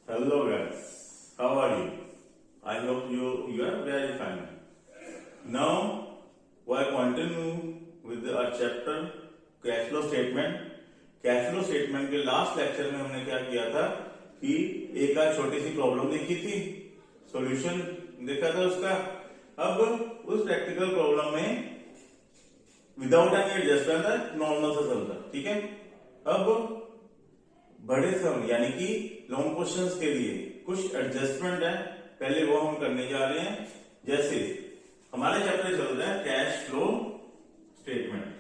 Hello guys, how are you? I hope you are very fine. Now we continue with our chapter cash flow statement. Cash flow statement के last lecture में हमने क्या किया था कि एक आध छोटी सी प्रॉब्लम देखी थी, सॉल्यूशन देखा था उसका. अब उस प्रैक्टिकल प्रॉब्लम में विदाउट एनी एडजस्टमेंट नॉर्मल सा चलता. ठीक है. अब बड़े सम यानी कि लॉन्ग क्वेश्चंस के लिए कुछ एडजस्टमेंट है, पहले वो हम करने जा रहे हैं. जैसे हमारे चैप्टर चल रहा है कैश फ्लो स्टेटमेंट.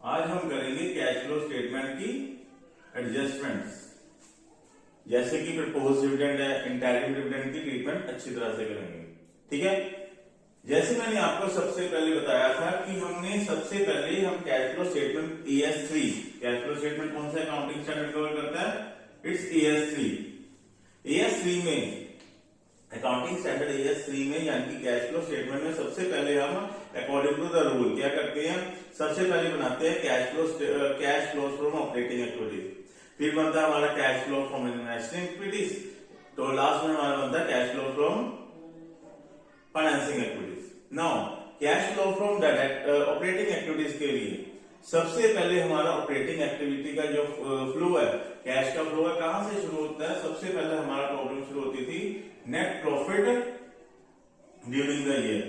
आज हम करेंगे कैश फ्लो स्टेटमेंट की एडजस्टमेंट्स, जैसे कि प्रपोज डिविडेंड है, इंटरिम डिविडेंड की ट्रीटमेंट अच्छी तरह से करेंगे. ठीक है. जैसे मैंने आपको सबसे पहले बताया था कि हमने सबसे पहले हम cash flow statement AS3, cash flow statement कौन सा अकाउंटिंग स्टैंडर्ड कवर करता है? It's AS3. AS3 में अकाउंटिंग स्टैंडर्ड AS3 में यानी कि कैश फ्लो स्टेटमेंट में सबसे पहले हम अकॉर्डिंग टू द रूल क्या करते हैं? सबसे पहले बनाते हैं cash flow from operating activities, फिर बनता है हमारा cash flow from investing activities, तो लास्ट में हमारा बनता है cash flow from financing activities. Now cash flow from operating activities के लिए सबसे पहले हमारा ऑपरेटिंग एक्टिविटी का जो फ्लो है, कैश का फ्लो है, कहां से शुरू होता है? सबसे पहले हमारा प्रॉब्लम शुरू होती थी net profit during the year.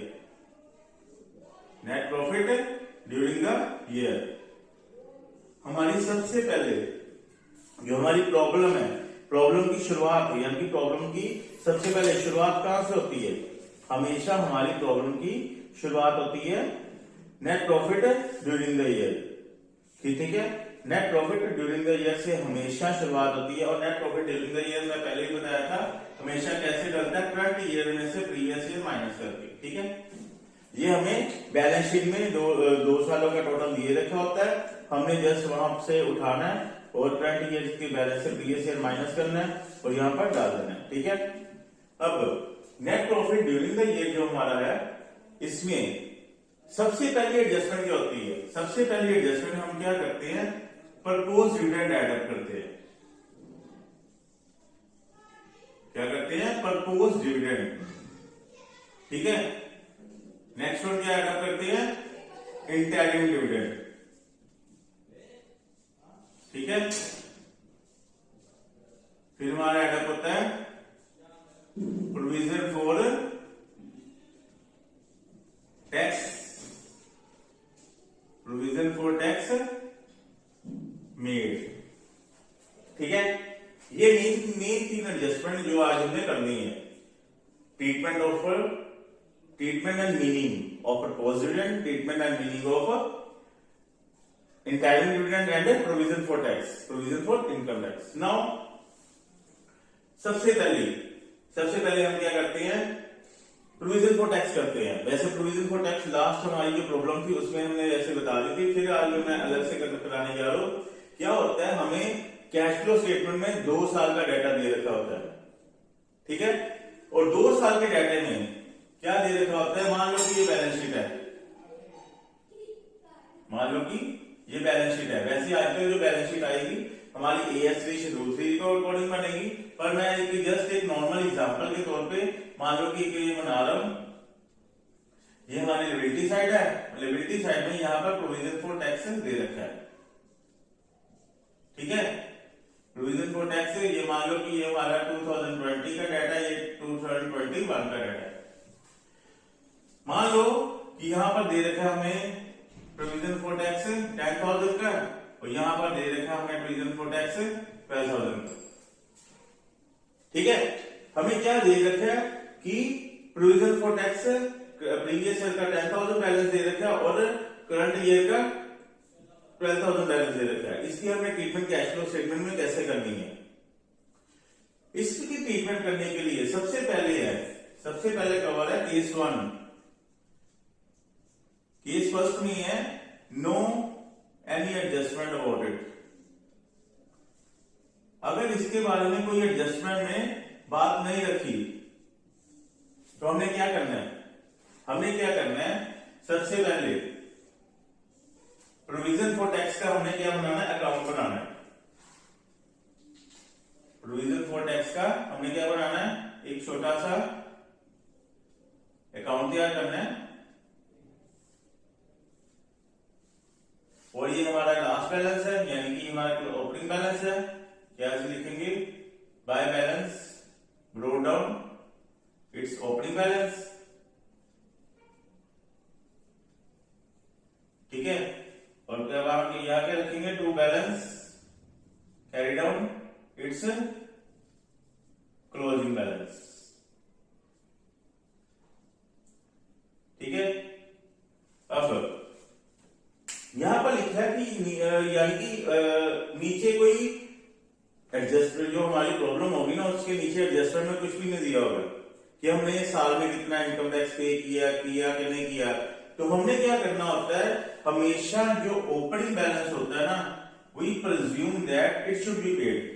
Net profit during the year हमारी सबसे पहले जो हमारी प्रॉब्लम है, प्रॉब्लम की शुरुआत यानी कि प्रॉब्लम की सबसे पहले शुरुआत कहां से होती है? हमेशा हमारी प्रॉब्लम की शुरुआत होती है net profit during the year. ठीक है. Net profit during the year से हमेशा शुरुआत होती है. और net profit during the year मैं पहले ही बताया था हमेशा कैसे करता है? करंट ईयर में से प्रीवियस ईयर माइनस करके. ठीक है. ये हमें बैलेंस शीट में दो सालों का टोटल दिए रखा होता है, हमने जस्ट वहां से उठाना है और करंट ईयर के बैलेंस से प्रीवियस ईयर माइनस करना है और यहाँ पर डाल देना है. ठीक है. अब net profit during the year जो हमारा है, इसमें सबसे पहली एडजस्टमेंट क्या होती है? सबसे पहली एडजस्टमेंट हम क्या करते हैं? प्रपोज डिविडेंड ऐड अप करते हैं. क्या करते हैं? Propose dividend. ठीक है. नेक्स्ट वन क्या ऐड अप करते हैं? Interim dividend. ठीक है. फिर हमारा ऐड अप होता है provision for tax, provision for tax made. ठीक है. ये मेन तीन एडजस्टमेंट जो आज हमने करनी है. Treatment and meaning of proposed dividend, treatment and meaning of interim dividend and provision for tax, provision for income tax. Now सबसे पहले हम क्या करते हैं? प्रोविजन फॉर टैक्स करते हैं. वैसे प्रोविजन फॉर टैक्स लास्ट हमारी जो प्रॉब्लम थी उसमें हमने ऐसे बता दी थी, फिर आज मैं अलग से कराने जा रहा हूं. क्या होता है? हमें कैश फ्लो स्टेटमेंट में 2 साल का डाटा दे रखा होता है. ठीक है. और 2 साल के डाटे में क्या दे रखा होता है? मान लो कि ये बैलेंस शीट है, मान लो कि ये बैलेंस शीट है. वैसे आजकल जो बैलेंस शीट आएगी हमारी AS3 से दूसरी को अकॉर्डिंग बनेगी, पर मैं जस्ट एक नॉर्मल एग्जांपल के तौर पे मान लो कि ये बना रहा हूं. ये हमारी लिबिलिटी साइड है. लिबिलिटी साइड में यहां पर प्रोविजन फॉर टैक्स दे रखा है. ठीक है. प्रोविजन फॉर टैक्स ये मान लो कि ये हमारा 2020 का डाटा, ये 2021 का डाटा है. मान लो कि यहां पर दे रखा है हमें प्रोविजन फॉर टैक्स 10,000 का और यहां पर दे रखा हमें प्रोविजन फॉर टैक्स 12,000 का. ठीक है. हमें क्या दे रखा है कि provision for tax previous year का 10,000 बैलेंस दे रखा है और करंट ईयर का 12,000 बैलेंस दे रखा है. इसकी हमने ट्रीटमेंट कैश फ्लो स्टेटमेंट में कैसे करनी है? इसकी ट्रीटमेंट करने के लिए सबसे पहले कवर है केस 1. केस फर्स्ट में है no any adjustment about it. अगर इसके बारे में कोई एडजस्टमेंट में बात नहीं रखी तो हमने क्या करना है? सबसे पहले प्रोविजन फॉर टैक्स का हमने क्या बनाना है? अकाउंट बनाना है. प्रोविजन फॉर टैक्स का हमने क्या बनाना है, एक छोटा सा अकाउंट तैयार करना है, और ये हमारा लास्ट बैलेंस है, यानी कि हमारा ओपनिंग बैलेंस है। क्या लिखेंगे, by balance brought down its opening balance, ठीक है। और क्या हम यहां क्या रखेंगे, to balance carry down its closing balance, ठीक है। अब यहां पर लिखा है कि यानी कि नीचे कोई एडजस्टमेंट जो हमारी प्रॉब्लम होगी ना, उसके नीचे एडजस्टमेंट में कुछ भी नहीं दिया होगा कि हमने साल में कितना इनकम टैक्स पे किया कि नहीं किया। तो हमने क्या करना होता है, हमेशा जो ओपनिंग बैलेंस होता है ना, we presume that it should be paid.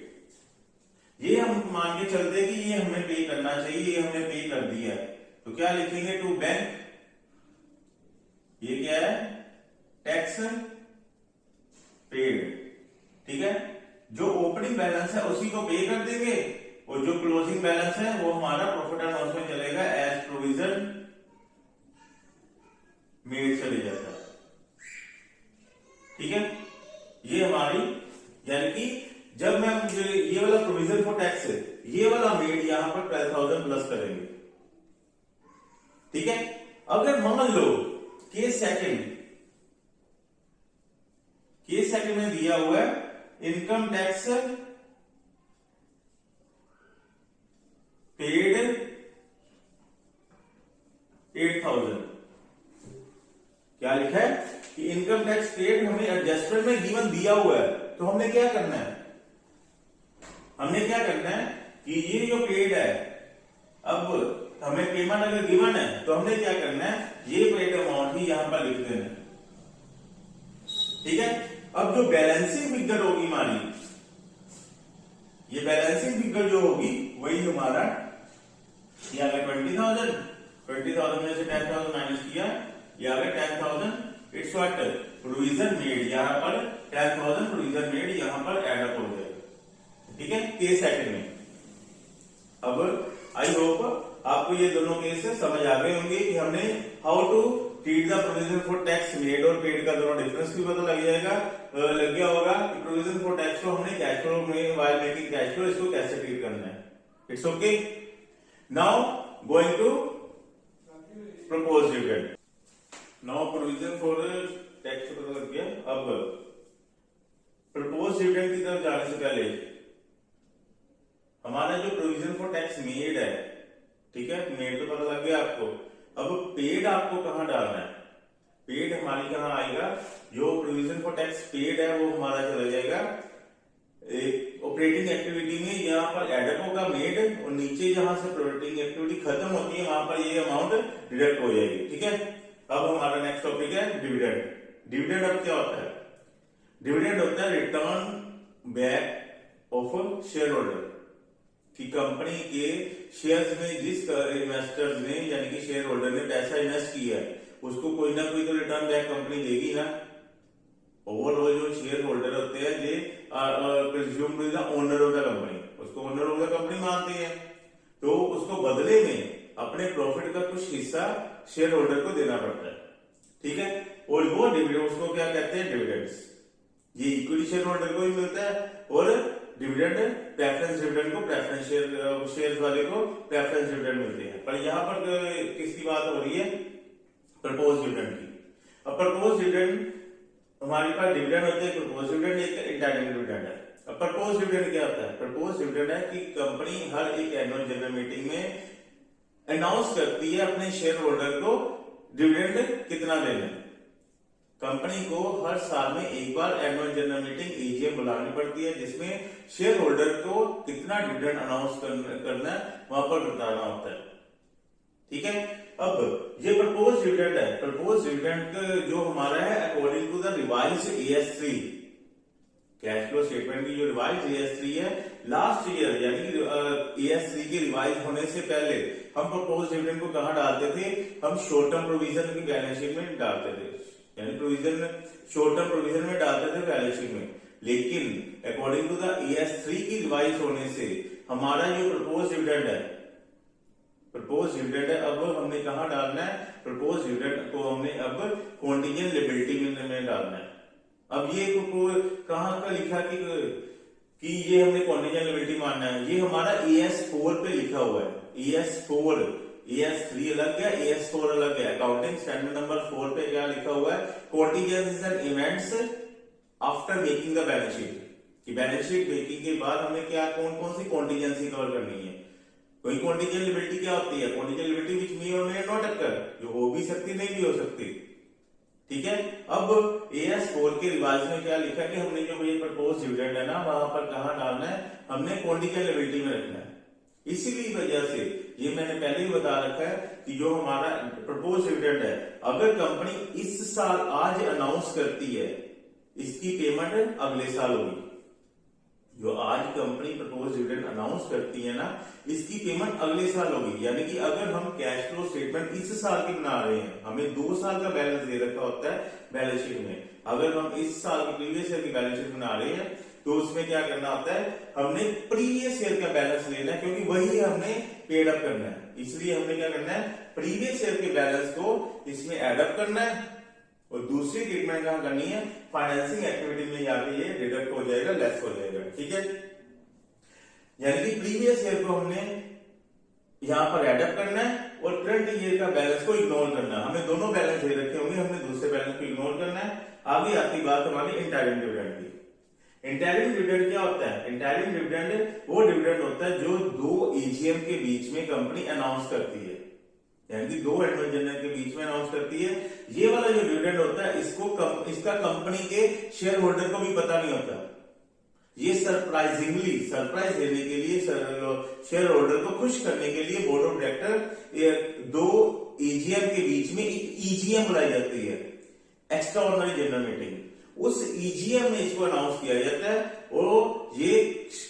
ये हम मान के चलते कि ये हमें पे करना चाहिए, ये हमने पे कर दिया है। तो क्या लिखेंगे, टू बैंक, ये क्या है, टैक्स पेड, ठीक है। जो ओपनिंग बैलेंस है उसी को पे कर देंगे, और जो क्लोजिंग बैलेंस है वो हमारा प्रॉफिट एंड लॉस में चलेगा, एज प्रोविजन मेड चले जाता है, ठीक है। ये हमारी, यानी कि जब मैं ये वाला प्रोविजन फॉर टैक्स है, ये वाला मेड यहां पर 12,000 प्लस करेंगे, ठीक है। अगर मान लो केस सेकंड में दिया हुआ है इनकम टैक्स पेड 8,000, क्या लिखा है कि इनकम टैक्स पेड हमें एडजस्टमेंट में गिवन दिया हुआ है। तो हमने क्या करना है, कि ये जो पेड है, अब हमें पेमेंट अगर गिवन है तो हमने क्या करना है, ये पेड अमाउंट ही यहां पर लिख देना, ठीक है। अब जो बैलेंसिंग फिगर होगी हमारी, ये बैलेंसिंग फिगर जो होगी वही हमारा, ये अगर 20,000 में से 10,000 माइनस किया, ये अगर 10,000 इट्स व्हाट प्रोविजन मेड, यहां पर 10,000 प्रोविजन मेड यहां पर एड अप हो जाएगा, ठीक है, केस सेकंड में। अब आई होप आपको ये दोनों केस समझ आ गए होंगे कि हमने how to treat the provision for tax made और पेड का दोनों डिफरेंस भी पता लग गया होगा कि प्रोविजन फॉर टैक्स को हमने कैश फ्लो में व्हाइल मेकिंग कैश फ्लो इसको कैसे ट्रीट करना है। It's okay. Now going to propose dividend. Now provision for tax पता लग गया। अब प्रपोज डिविडेंड की तरफ जाने से पहले हमारा जो प्रोविजन फॉर टैक्स मेड है, ठीक है, मेड तो पता लग गया आपको। अब पेड आपको कहां डालना है, पेड हमारी कहां आएगा, जो प्रोविजन फॉर टैक्स पेड है वो हमारा चला जाएगा ऑपरेटिंग एक्टिविटी में, यहां पर एडअप होगा मेड, और नीचे जहां से ऑपरेटिंग एक्टिविटी खत्म होती है वहां पर ये अमाउंट डिडक्ट हो जाएगी, ठीक है। अब हमारा नेक्स्ट टॉपिक है डिविडेंड। डिविडेंड अब क्या होता है, डिविडेंड होता है return back of share holder, कि कंपनी के शेयर्स में जिस इन्वेस्टर्स ने यानी कि शेयर होल्डर ने पैसा इन्वेस्ट किया है उसको कोई ना कोई तो रिटर्न बैक कंपनी देगी ना। ओवरऑल जो शेयर होल्डर होते हैं ये presumed the owner of the company, उसको ओनर ऑफ द कंपनी मानते हैं, तो उसको बदले में अपने प्रॉफिट का कुछ हिस्सा शेयर होल्डर को देना पड़ता है, ठीक है। और वो डिविडेंड उसको क्या कहते हैं, डिविडेंड्स। ये इक्विटी शेयर होल्डर को भी मिलता है, और डिविडेंड प्रेफरेंस डिविडेंड को प्रेफरेंस शेयर वाले को प्रेफरेंस डिविडेंड मिलते हैं। पर यहाँ पर किसकी बात हो रही है, प्रपोज डिविडेंड की। अब प्रपोज डिविडेंड हमारे पास डिविडेंड होते हैं, प्रपोज डिविडेंड एक इंटाइटल्ड डिविडेंड है। अब प्रपोज डिविडेंड क्या होता है, प्रपोज डिविडेंड है कि कंपनी हर एक एनुअल जनरल मीटिंग में अनाउंस करती है अपने शेयर होल्डर को डिविडेंड कितना देना है। कंपनी को हर साल में एक बार एनुअल जनरल मीटिंग एजीएम बुलानी पड़ती है, जिसमें शेयर होल्डर को कितना डिविडेंड अनाउंस करना है वहां पर बताना होता है, ठीक है। अब ये प्रपोज डिविडेंड है, प्रपोज डिविडेंड जो हमारा है according to the revised AS3 cash flow statement की जो रिवाइज्ड AS3 है, लास्ट ईयर यानी कि AS3 की रिवाइज होने से पहले हम प्रपोज डिविडेंड को कहां डालते थे, हम शॉर्ट टर्म प्रोविजन की बैलेंस शीट में डालते थे, यानी प्रोविजन शॉर्ट टर्म प्रोविजन में डालते थे बैलेंस शीट में। लेकिन अकॉर्डिंग टू द ES3 की रिवाइज होने से हमारा जो प्रपोज डिविडेंड है, अब हमने कहां डालना है, प्रपोज डिविडेंड को हमने अब कॉन्टिजेंट लिएबिलिटी में डालना है। अब ये कहां का लिखा कि ये हमने कॉन्टिजेंट लिएबिलिटी मानना है, ये हमारा ES4 पे लिखा हुआ है। ES4, ES3 अलग है, ES4 अलग है। अकाउंटिंग स्टैंडर्ड नंबर 4 पे क्या लिखा हुआ है, contingencies and events after making the balance sheet, कि बैलेंस शीट मेकिंग के बाद हमें क्या कौन सी कॉन्टिजेंसी कवर करनी है। कोई कॉन्टिजेंट लिएबिलिटी क्या होती है, कॉन्टिजेंट लिएबिलिटी विच मे और मे नॉट अकर, जो हो भी सकती नहीं भी हो सकती, ठीक है। अब ES4 के रिवाइज में क्या लिखा कि हमने जो ये प्रपोज डिविडेंड है ना, वहां पर कहां डालना है, हमने कॉन्टिजेंट लिएबिलिटी में रखना है। इसीलिए वजह से ये मैंने पहले ही बता रखा है कि जो हमारा प्रपोज डिविडेंड है, अगर कंपनी इस साल आज अनाउंस करती है, इसकी पेमेंट अगले साल होगी। जो आज कंपनी प्रपोज डिविडेंड अनाउंस करती है ना, इसकी पेमेंट अगले साल होगी। यानी कि अगर हम कैश फ्लो स्टेटमेंट इस साल की बना रहे हैं, हमें 2 साल का बैलेंस दे रखा होता है बैलेंस शीट में, अगर हम इस साल की प्रीवियस ईयर की बैलेंस शीट बना रहे हैं तो उसमें क्या करना होता है, हमने प्रीवियस ईयर का बैलेंस लेना है, क्योंकि वही हमने पेड अप करना है। इसलिए हमने क्या करना है, प्रीवियस ईयर के बैलेंस को इसमें एड अप करना है, और दूसरी ट्रीटमेंट कहां करनी है, फाइनेंसिंग एक्टिविटी में जाके ये डिडक्ट हो जाएगा, लेस हो जाएगा, ठीक है। यानी कि प्रीवियस ईयर को हमने यहां पर एड अप करना है और करंट ईयर का बैलेंस को इग्नोर करना है। हमें दोनों बैलेंस दे रखे होंगे, हमने दूसरे बैलेंस को इग्नोर करना है। आगे आती बात हमारी इंटरिम डिविडेंड की। इंटरिम डिविडेंड क्या होता है, इंटरिम डिविडेंड वो डिविडेंड होता है जो 2 EGM के बीच में कंपनी अनाउंस करती है, यानी कि 2 एनुअल जनरल के बीच में अनाउंस करती है। ये वाला जो डिविडेंड होता है, इसका कंपनी के शेयर होल्डर को भी पता नहीं होता। ये सरप्राइज देने के लिए, शेयर होल्डर को खुश करने के लिए बोर्ड ऑफ डायरेक्टर 2 EGM के बीच में एक EGM बुलाई जाती है, एक्स्ट्रा ऑर्डिनरी जनरल मीटिंग। उस EGM में इसको अनाउंस किया जाता है और ये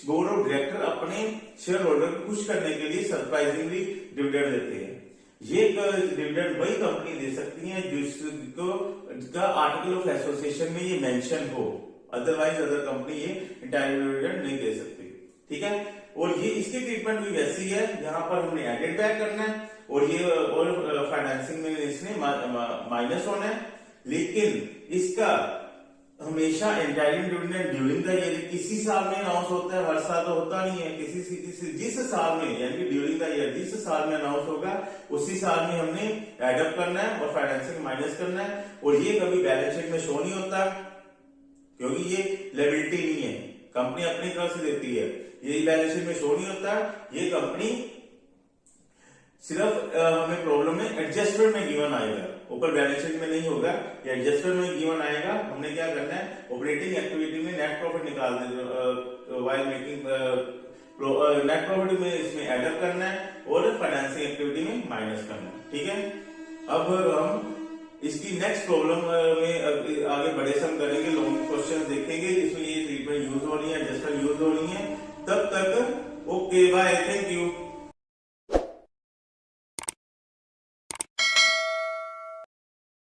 बोर्ड ऑफ डायरेक्टर अपने शेयर होल्डर को खुश करने के लिए सरप्राइजिंगली डिविडेंड देते हैं। ये डिविडेंड वही कंपनी दे सकती है जिसका आर्टिकल ऑफ एसोसिएशन में ये मेंशन हो, अदरवाइज अदर कंपनी ये इंटरिम डिविडेंड नहीं दे सकती, ठीक है। और ये इसकी ट्रीटमेंट भी वैसी है, यहाँ पर हमने एडेड बैक करना है और ये और फाइनेंसिंग में इसमें माइनस होना है, लेकिन इसका हमेशा interim dividend during the year किसी साल में अनाउंस होता है, हर साल तो होता नहीं है। किसी जिस साल में, यानी कि ड्यूरिंग द ईयर जिस साल में अनाउंस होगा उसी साल में हमने एडअप करना है और फाइनेंसिंग माइनस करना है। और ये कभी बैलेंस शीट में शो नहीं होता, क्योंकि ये लायबिलिटी नहीं है, कंपनी अपनी तरफ से देती है, ये बैलेंस शीट में शो नहीं होता। ये कंपनी सिर्फ हमें प्रॉब्लम में एडजस्टमेंट में गिवन आएगा, ऊपर बैलेंस शीट में नहीं होगा, ये एडजस्टमेंट में गिवन आएगा। हमने क्या करना है, ऑपरेटिंग एक्टिविटी में नेट प्रॉफिट निकाल देना, व्हाइल मेकिंग नेट प्रॉफिट में इसमें एडअप करना है और फाइनेंसिंग एक्टिविटी में माइनस करना है, ठीक है। अब हम इसकी नेक्स्ट प्रॉब्लम में आगे बड़े सम करेंगे, लॉन्ग क्वेश्चन देखेंगे, इसमें ये ट्रीटमेंट यूज हो रही है, एडजस्टमेंट यूज हो रही है। तब तक